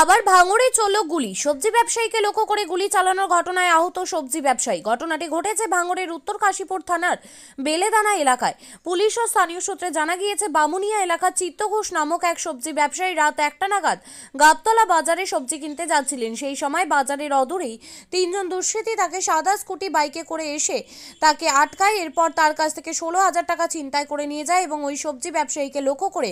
আবার ভাঙড়ে চলল গুলি। সবজি ব্যবসায়ীকে লক্ষ্য করে গুলি চালানোর ঘটনায় আহত সবজি ব্যবসায়ী। ঘটনাটি ঘটেছে ভাঙড়ের উত্তর কাশীপুর থানার বেলেদানা এলাকায়। পুলিশ ও স্থানীয় সূত্রে জানা গিয়েছে, বামুনিয়া এলাকার চিত্তঘোষ নামক এক সবজি ব্যবসায়ী রাত 1টা নাগাদ গাবতলা বাজারে সবজি কিনতে যাচ্ছিলেন। সেই সময় বাজারের অদূরেই তিনজন দুষ্কৃতী তাকে সাদা স্কুটি বাইকে করে এসে তাকে আটকায়। এরপর তার কাছ থেকে 16,000 টাকা ছিনতাই করে নিয়ে যায় এবং ওই সবজি ব্যবসায়ীকে লক্ষ্য করে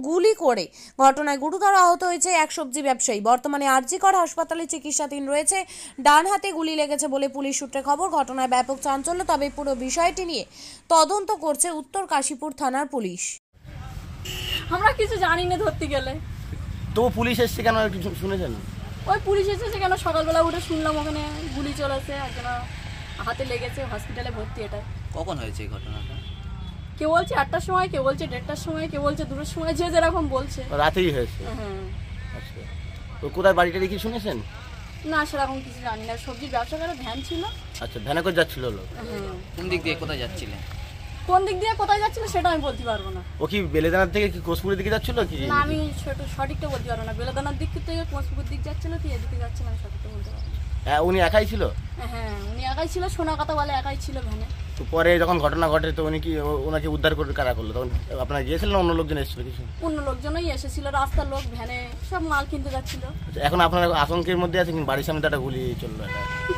গুলি করে। ঘটনায় গুরুতর আহত হয়েছে এক সবজি ব্যবসায়ী। বর্তমানে আরজিকর হাসপাতালে চিকিৎসাধীন রয়েছে। ডান হাতে গুলি লেগেছে বলে পুলিশ সূত্রে খবর। ঘটনায় ব্যাপক চাঞ্চল্য, তবে পুরো বিষয়টি নিয়ে তদন্ত করছে উত্তর কাশীপুর থানার পুলিশ। আমরা কিছু জানি না ধরতে গেলে। তো পুলিশ এসছে কেন, কিছু শুনেছেন? ওই পুলিশ এসেছে কেন, সকালবেলা উঠে শুনলাম ওখানে গুলি চলেছে, একজন হাতে লেগেছে, হসপিটালে ভর্তি। এটা কখন হয়েছে এই ঘটনাটা? কেউ বলছে 8টার সময়, কেউ বলছে 1:30টার সময়, কেউ বলছে 2টার সময়, যে যেরকম বলছে। রাতেই হয়েছে? হ্যাঁ। আচ্ছা, তো কোথায় বাড়িটা দেখি শুনেছেন? না সেরকম কিছু জানি না। সবজির ব্যবসা করে ভ্যান ছিল। আচ্ছা, ভ্যানে করে যাচ্ছিল লোক? কোন দিক দিয়ে কোথায় যাচ্ছিলেন? কোন দিক দিয়ে কোথায় যাচ্ছিল সেটা আমি বলতে পারবো না। ও কি বেলেদানার থেকে কি কোচপুরের দিকে যাচ্ছিল কি? না আমি সঠিকটা বলতে পারবো না। বেলেদানার দিক থেকে কোচপুকুর দিক যাচ্ছিল, তুই এদিকে যাচ্ছিল, আমি সঠিকটা বলতে পারবো না। হ্যাঁ, উনি একাই ছিল? হ্যাঁ উনি একাই ছিল, শোনা কথা বলে একাই ছিল ভ্যানে। তো পরে যখন ঘটনা ঘটে তো উনি কি ওনাকে উদ্ধার করে কারা করলো? তখন আপনারা গিয়েছিলেন না অন্য লোকজন এসেছিল কিছু? অন্য লোকজনই এসেছিল, রাস্তার লোক ভ্যানে সব মাল কিনতে যাচ্ছিল। আচ্ছা, এখন আপনারা আতঙ্কের মধ্যে আছেন? বাড়ির সামনে তো একটা গুলি চললো।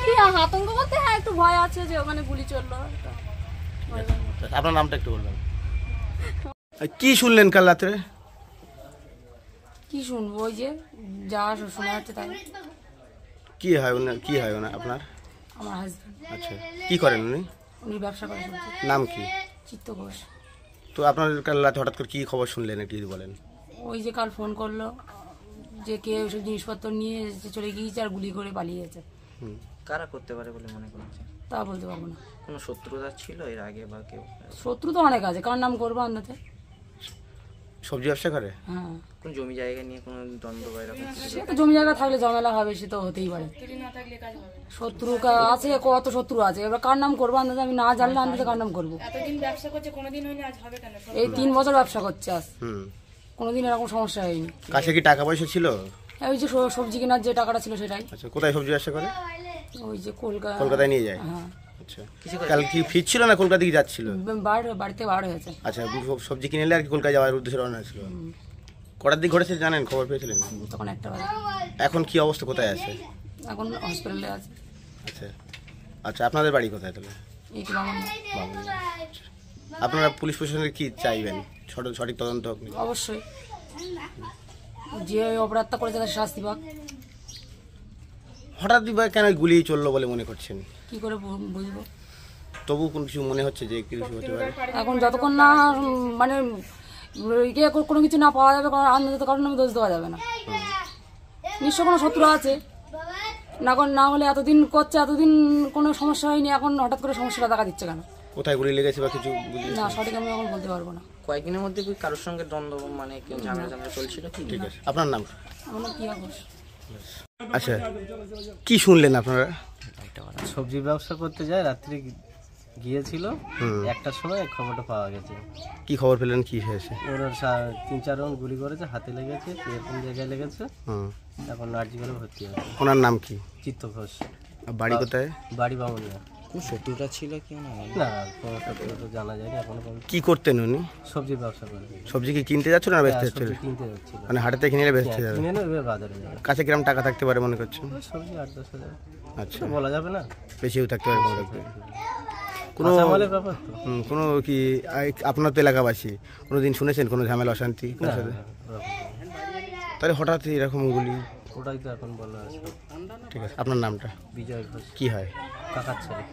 কি আতঙ্ক বলতে, হ্যাঁ একটু ভয় আছে যে ওখানে গুলি চললো। আপনার নামটা একটু বলবেন? কি শুনলেন কাল রাত্রে? কি শুনবো, ওই যে যা শোনা যাচ্ছে তাই। কি হয় ওনার আপনার? আমার হাজবেন্ড। আচ্ছা, কি করেন উনি? উনি ব্যবসা করে সবজি। নাম কি? চিত্তঘোষ। তো আপনার কাল রাতে হঠাৎ করে কি খবর শুনলেন একটু যদি বলেন? ওই যে কাল ফোন করলো যে কে ওইসব জিনিসপত্র নিয়ে চলে গিয়েছে আর গুলি করে পালিয়েছে। কারা করতে পারে বলে মনে করছেন? তা বলতে পারবো না। কোনো শত্রুতা ছিল এর আগে বা কেউ? শত্রু তো অনেক আছে, কার নাম করবো আন্দাতে। সবজি ব্যবসা করে? হ্যাঁ। কোন জমি জায়গা নিয়ে কোনো দ্বন্দ্ব বা এরকম কিছু? সে তো জমি জায়গা থাকলে ঝামেলা হবে, সে তো হতেই পারে। শত্রু আছে, কত শত্রু আছে, এবার কার নাম করবো আন্দাজে, আমি না জানলে আন্দাজে কার নাম করবো। এতদিন ব্যবসা করছে, কোনোদিন হয়নি, আজ হবে কেন? এই 3 বছর ব্যবসা করছে, আজ কোনোদিন এরকম সমস্যা হয়নি। কাছে কি টাকা পয়সা ছিল? ওই যে সবজি কেনার যে টাকাটা ছিল সেটাই। আচ্ছা, কোথায় সবজি ব্যবসা করে? ওই যে কলকাতায় নিয়ে যায়? হ্যাঁ। আচ্ছা, কাল কি ফিরছিল না কলকাতা দিকে যাচ্ছিল? বাড়িতে বার হয়েছে। আচ্ছা, সবজি কিনে এলে আর কি কলকাতা যাওয়ার উদ্দেশ্যে রওনা ছিল? কটার দিক ঘটেছে জানেন, খবর পেয়েছিলেন? তখন 1টা বাজে। এখন কি অবস্থা, কোথায় আছে? এখন হসপিটালে আছে। আচ্ছা আচ্ছা, আপনাদের বাড়ি কোথায় তাহলে? এই তো বামুন। আপনারা পুলিশ প্রশাসনের কি চাইবেন? সঠিক তদন্ত হোক? অবশ্যই, যে অপরাধটা করেছে তার শাস্তি পাক। হঠাৎ কেন গুলি চললো বলে মনে করছেন? কি করে বুঝবো? তবু কোন কিছু মনে হচ্ছে যে কিছু হতে পারে? এখন যতক্ষণ না মানে কোনো কিছু না পাওয়া যাবে, আন্দাজে কারণ আমি দোষ দেওয়া যাবে না। নিশ্চয় কোনো শত্রু আছে, না হলে এতদিন করছে, এতদিন কোনো সমস্যা হয়নি, এখন হঠাৎ করে সমস্যাটা দেখা দিচ্ছে কেন? কোথায় গুলি লেগেছে বা কিছু না সঠিক আমি এখন বলতে পারবো না। কয়েকদিনের মধ্যে কি কারোর সঙ্গে দ্বন্দ্ব মানে কেউ ঝামেলা চলছিল কি? ঠিক আছে, আপনার নাম? আমার নাম প্রিয়া ঘোষ। আচ্ছা, কি শুনলেন আপনারা? সবজি ব্যবসা করতে যায়, রাত্রে গিয়েছিল, 1টার সময় খবরটা পাওয়া গেছে। কি খবর পেলেন, কি হয়েছে? ওরা 3-4 রাউন্ড গুলি করেছে, হাতে লেগেছে, এরকম জায়গায় লেগেছে। এখন নার্জি করে ভর্তি আছে। ওনার নাম কি? চিত্তঘোষ। বাড়ি কোথায়? বাড়ি বামুনিয়া। কোন শত্রুতা ছিল কি না? না, কোনো শত্রুতা জানা যায়নি এখনো। কি করতেন উনি? সবজি ব্যবসা করে। সবজি কি কিনতে যাচ্ছিল না বেচতে যাচ্ছিল? কিনতে যাচ্ছিল, মানে হাটেতে কিনে এলে বেচতে যাবে? কিনে নেবে বাজারে যাবে। কাছে কিরম টাকা থাকতে পারে মনে করছেন? সবজি 8-10 হাজার। আচ্ছা, বলা যাবে না, বেশিও থাকতে পারে মনে করছেন? কোনো কি আপনার তো এলাকাবাসী কোনোদিন শুনেছেন কোনো ঝামেলা অশান্তি? তাহলে হঠাৎ এরকম গুলি? ওটাই তো এখন বলা আছে। ঠিক আছে, আপনার নামটা? বিজয় ঘোষ। কি হয়? কাকার ছেলে।